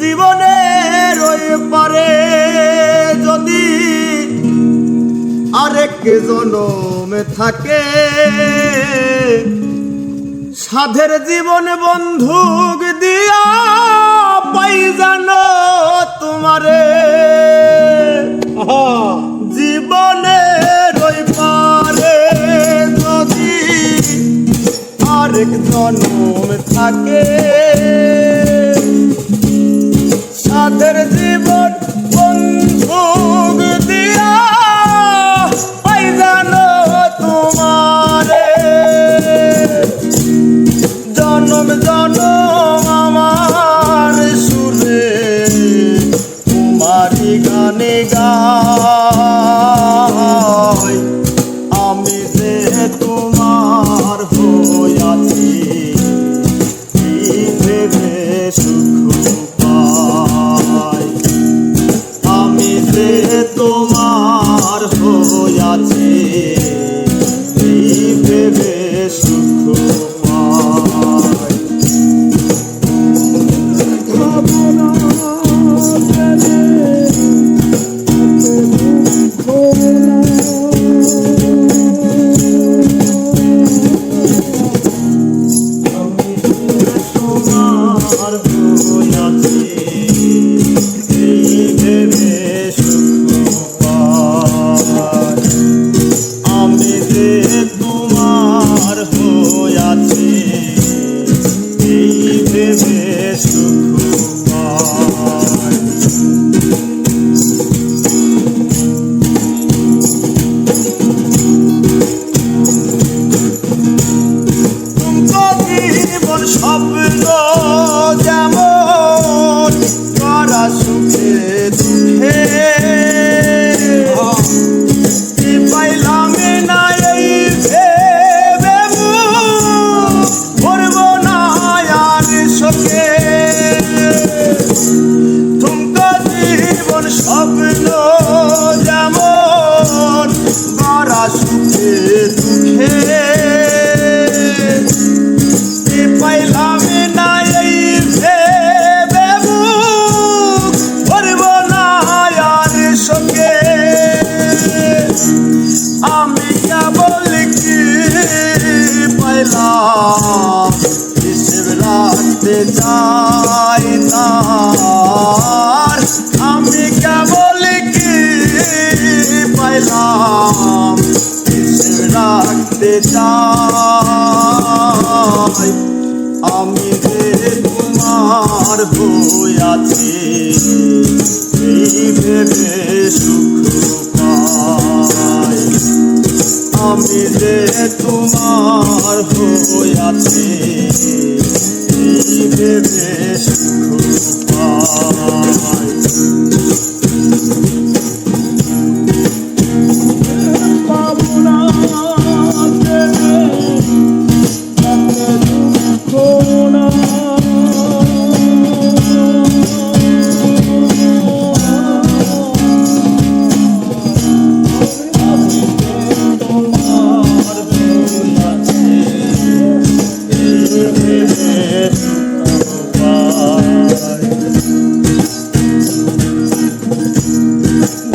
জীবনের ওই পারে যদি আরেক জনমে থাকে, সাধের জীবন বন্ধুক দিয়া পাই জানো তোমারে। জীবনের ওই পারে যদি আরেক জনম থাকে, সাধের জীবন বন্ধুক দিয়া পাই জানো তোমারে। জনম জনম আমার সুরে তোমারি গানে গাই, আমি যে তোমার হইয়াছি ভেবে সুখ পাই। আমি যে তোমার হইয়াছি ভেবে সুখ পাই। স্বপ্ন যেমন করা সুখে দুঃখে পাইলাম না এই ভেবে ভরব না আর শোকে। তুমকো জীবন স্বপ্ন যেমন করা সুখে দুঃখে পাইলাম না এই ভেবে ভরব না আর শোকে। আমি কেবল কি পাইলাম হিসেব রাখতে চাই তার। আমি কেবল কি পাইলাম হিসেব রাখতে চাই। আমি যে তোমার হইয়াছি ভেবে সুখ পাই। আমি যে তোমার হইয়াছি ভেবে সুখ পাই।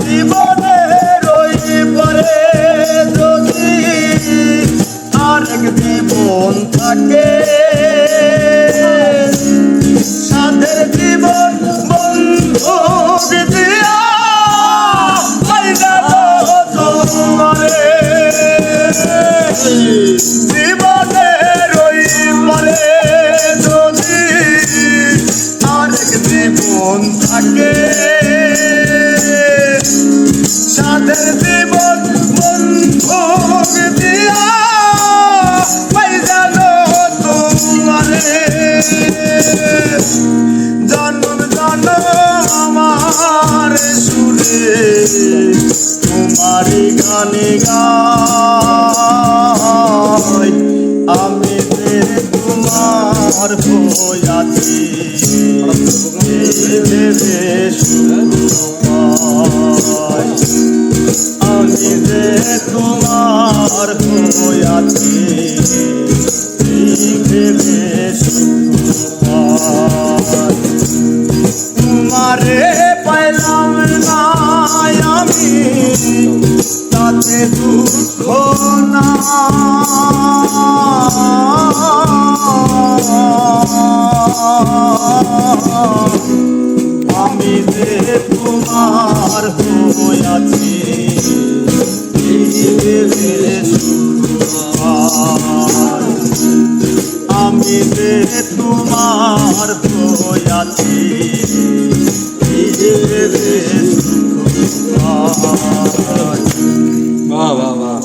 জীবনের ওই পারে যদি আরেক জীবন থাকে, সাধের জীবন বন্ধুক দিয়া পাই যাবো তোমারে। জীবনের ওই পারে যদি আরেক জীবন থাকে, সাধের জীবন বন্ধুক দিয়া পাই জানো তোমারে। জনম জনম আমার সুরে তোমারি গানে গাই, আমি যে তোমার হইয়াছি ভেবে সুখ পাই। আমি যে তোমার হইয়াছি ভেবে সুখ পাই। যারে পাইলাম না আমি তাতে দুঃখ না আমি যে তোমার হইয়াছি আমি যে তোমার হইয়াছি বাহ বাহ বাহ